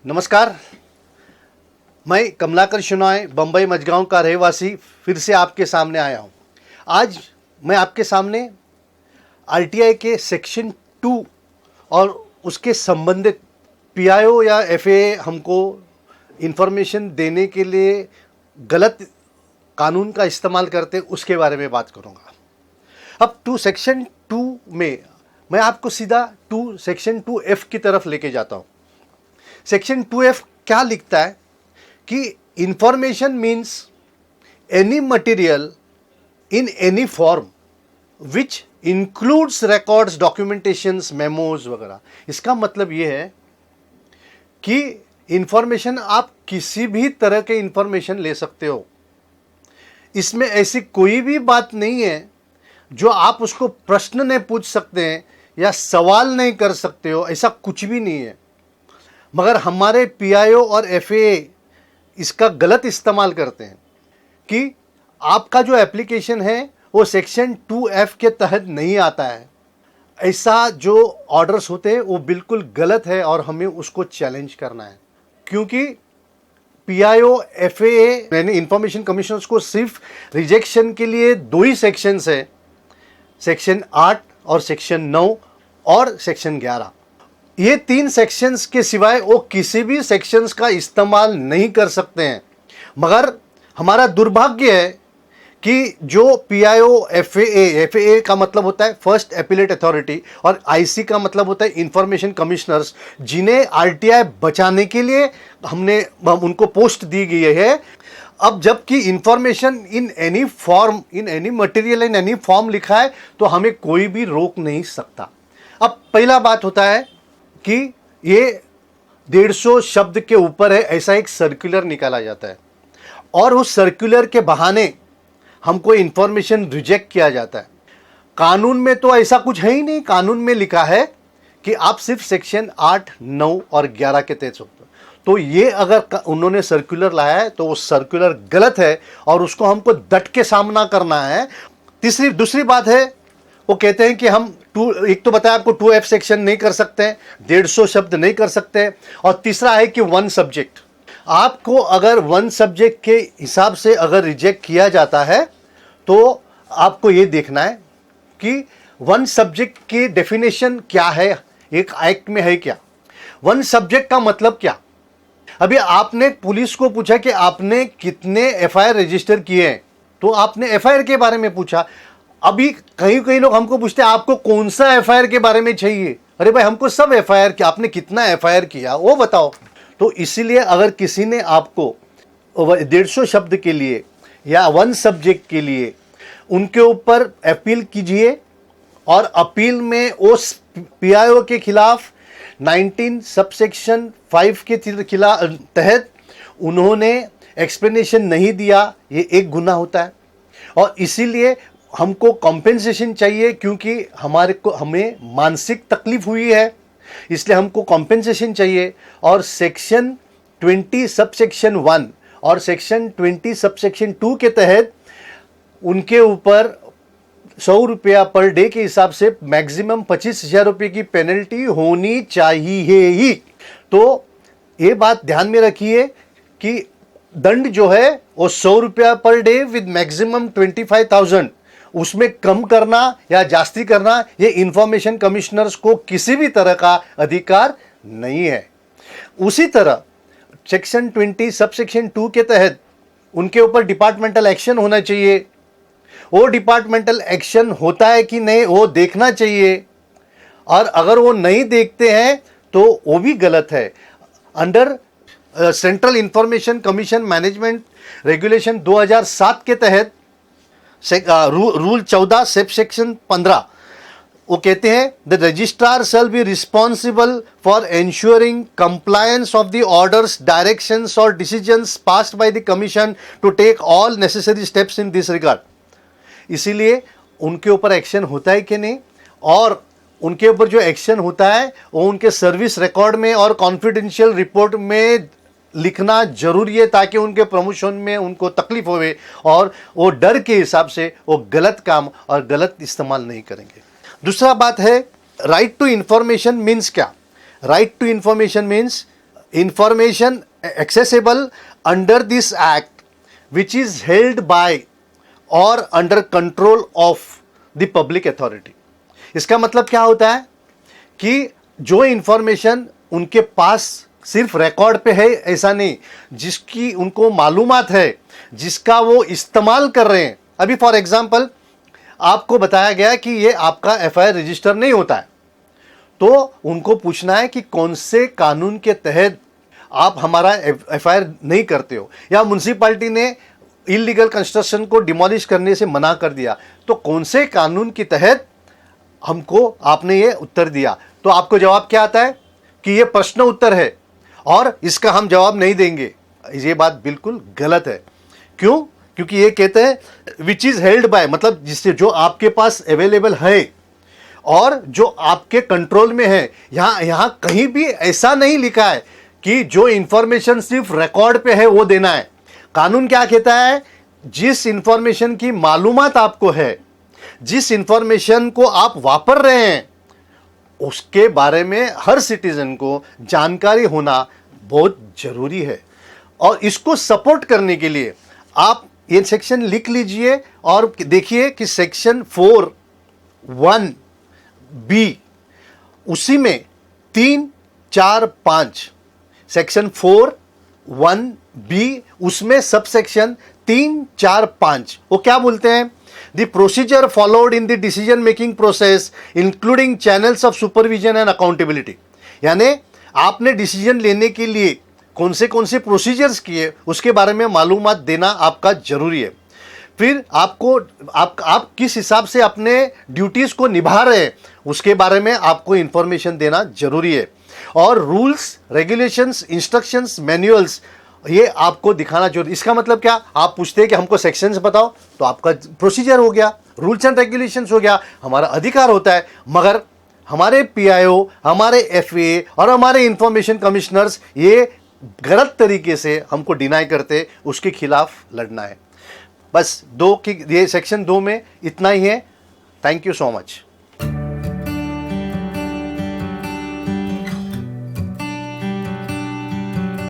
नमस्कार, मैं कमलाकर शेनॉय बम्बई मजगांव का रहवासी फिर से आपके सामने आया हूं। आज मैं आपके सामने आरटीआई के सेक्शन 2 और उसके संबंधित पीआईओ या एफएए हमको इन्फॉर्मेशन देने के लिए गलत कानून का इस्तेमाल करते उसके बारे में बात करूंगा। अब सेक्शन 2 में मैं आपको सीधा सेक्शन 2F की तरफ लेके जाता हूं। सेक्शन 2F क्या लिखता है कि information means any material in any form which includes records, documentations, memos वगैरह। इसका मतलब ये है कि इंफॉर्मेशन आप किसी भी तरह के इंफॉर्मेशन ले सकते हो। इसमें ऐसी कोई भी बात नहीं है जो आप उसको प्रश्न नहीं पूछ सकते हैं या सवाल नहीं कर सकते हो, ऐसा कुछ भी नहीं है। मगर हमारे पीआईओ और एफएए इसका गलत इस्तेमाल करते हैं कि आपका जो एप्लीकेशन है वो सेक्शन 2F के तहत नहीं आता है। ऐसा जो ऑर्डर्स होते हैं वो बिल्कुल गलत है और हमें उसको चैलेंज करना है, क्योंकि पीआईओ एफएए यानी इंफॉर्मेशन कमिश्नर्स को सिर्फ रिजेक्शन के लिए 2 ही सेक्शंस है, सेक्शन 8 और सेक्शन 9 और सेक्शन 11। ये 3 सेक्शंस के सिवाय वो किसी भी सेक्शंस का इस्तेमाल नहीं कर सकते हैं। मगर हमारा दुर्भाग्य है कि जो पीआईओ एफएए का मतलब होता है फर्स्ट एपिलेट अथॉरिटी और आईसी का मतलब होता है इंफॉर्मेशन कमिश्नर्स, जिन्हें आरटीआई बचाने के लिए हमने उनको पोस्ट दी गई है। अब जबकि information in any form, in any material, in any form लिखा है तो हमें कोई भी रोक नहीं सकता। अब पहला बात होता है कि ये 150 शब्द के ऊपर है, ऐसा एक सर्कुलर निकाला जाता है और उस सर्कुलर के बहाने हमको इंफॉर्मेशन रिजेक्ट किया जाता है। कानून में तो ऐसा कुछ है ही नहीं। कानून में लिखा है कि आप सिर्फ सेक्शन 8, 9 और 11 के तहत सकते हो। तो ये अगर उन्होंने सर्कुलर लाया है तो वो सर्कुलर गलत है और उसको हमको डट के सामना करना है। दूसरी बात है, वो कहते हैं कि हम एक तो बताया आपको 2F सेक्शन नहीं कर सकते हैं, 150 शब्द नहीं कर सकते हैं, और तीसरा है कि 1 सब्जेक्ट। आपको अगर 1 सब्जेक्ट के हिसाब से अगर रिजेक्ट किया जाता है तो आपको ये देखना है कि 1 सब्जेक्ट की डेफिनेशन क्या है, एक एक्ट में है क्या। 1 सब्जेक्ट का मतलब क्या। अभी आपने पुलिस को पूछा कि आपने कितने एफआईआर रजिस्टर किए हैं, तो आपने एफआईआर के बारे में पूछा। अभी कई लोग हमको पूछते हैं आपको कौन सा एफआईआर के बारे में चाहिए। अरे भाई, हमको सब एफआईआर किया, आपने कितना एफआईआर किया वो बताओ। तो इसीलिए अगर किसी ने आपको 150 शब्द के लिए या 1 सब्जेक्ट के लिए उनके ऊपर अपील कीजिए और अपील में उस पीआईओ के खिलाफ 19 सबसेक्शन 5 के तहत उन्होंने एक्सप्लेनेशन नहीं दिया, ये एक गुनाह होता है। और इसीलिए हमको कॉम्पेंसेशन चाहिए, क्योंकि हमें मानसिक तकलीफ हुई है, इसलिए हमको कॉम्पेंसेशन चाहिए। और सेक्शन 20 सबसेक्शन 1 और सेक्शन 20 सबसेक्शन 2 के तहत उनके ऊपर 100 रुपया पर डे के हिसाब से मैक्सिमम 25,000 रुपये की पेनल्टी होनी चाहिए ही। तो ये बात ध्यान में रखिए कि दंड जो है वो 100 रुपया पर डे विद मैक्सिमम 25,000, उसमें कम करना या जास्ती करना ये इंफॉर्मेशन कमिश्नर्स को किसी भी तरह का अधिकार नहीं है। उसी तरह सेक्शन 20 सबसेक्शन 2 के तहत उनके ऊपर डिपार्टमेंटल एक्शन होना चाहिए। वो डिपार्टमेंटल एक्शन होता है कि नहीं वो देखना चाहिए, और अगर वो नहीं देखते हैं तो वो भी गलत है। Under central information commission management regulation 2007 के तहत रूल 14 सबसेक्शन 15 वो कहते हैं the registrar shall be responsible for ensuring compliance of the orders, directions और decisions passed by the commission to take all necessary steps in this regard. इसीलिए उनके ऊपर action होता है कि नहीं, और उनके ऊपर जो एक्शन होता है वो उनके सर्विस रिकॉर्ड में और कॉन्फिडेंशियल रिपोर्ट में लिखना जरूरी है, ताकि उनके प्रमोशन में उनको तकलीफ होवे और वो डर के हिसाब से वो गलत काम और गलत इस्तेमाल नहीं करेंगे। दूसरा बात है राइट टू इंफॉर्मेशन मीन्स क्या। Right to information means information accessible under this act which is held by or under control of the public authority। इसका मतलब क्या होता है कि जो इंफॉर्मेशन उनके पास सिर्फ रिकॉर्ड पे है ऐसा नहीं, जिसकी उनको मालूमात है, जिसका वो इस्तेमाल कर रहे हैं। अभी फॉर एग्जांपल आपको बताया गया कि ये आपका एफआईआर रजिस्टर नहीं होता है, तो उनको पूछना है कि कौन से कानून के तहत आप हमारा एफआईआर नहीं करते हो, या म्युनिसिपैलिटी ने इलीगल कंस्ट्रक्शन को डिमोलिश करने से मना कर दिया, तो कौन से कानून के तहत हमको आपने ये उत्तर दिया। तो आपको जवाब क्या आता है कि ये प्रश्न उत्तर है और इसका हम जवाब नहीं देंगे। ये बात बिल्कुल गलत है। क्यों? क्योंकि ये कहते हैं विच इज हेल्ड बाय, मतलब जिससे जो आपके पास अवेलेबल है और जो आपके कंट्रोल में है। यहां कहीं भी ऐसा नहीं लिखा है कि जो इंफॉर्मेशन सिर्फ रिकॉर्ड पे है वो देना है। कानून क्या कहता है? जिस इंफॉर्मेशन की मालूमात आपको है, जिस इंफॉर्मेशन को आप वापर रहे हैं, उसके बारे में हर सिटीजन को जानकारी होना बहुत जरूरी है। और इसको सपोर्ट करने के लिए आप ये सेक्शन लिख लीजिए और देखिए कि सेक्शन 4(1)(b), उसी में 3, 4, 5, सेक्शन 4(1)(b), उसमें सब सेक्शन 3, 4, 5 वो क्या बोलते हैं? The procedure followed in the decision making process including channels of supervision and accountability। यानी आपने डिसीजन लेने के लिए कौन से प्रोसीजर्स किए उसके बारे में मालूमात देना आपका जरूरी है। फिर आपको आप किस हिसाब से अपने ड्यूटीज को निभा रहे हैं उसके बारे में आपको इंफॉर्मेशन देना जरूरी है। और रूल्स, रेगुलेशंस, इंस्ट्रक्शंस, मैनुअल्स ये आपको दिखाना जरूरी। इसका मतलब क्या? आप पूछते हैं कि हमको सेक्शंस बताओ, तो आपका प्रोसीजर हो गया, रूल्स एंड रेगुलेशंस हो गया, हमारा अधिकार होता है। मगर हमारे पीआईओ, हमारे एफए और हमारे इंफॉर्मेशन कमिश्नर्स ये गलत तरीके से हमको डिनाई करते, उसके खिलाफ लड़ना है। बस ये सेक्शन 2 में इतना ही है। Thank you so much.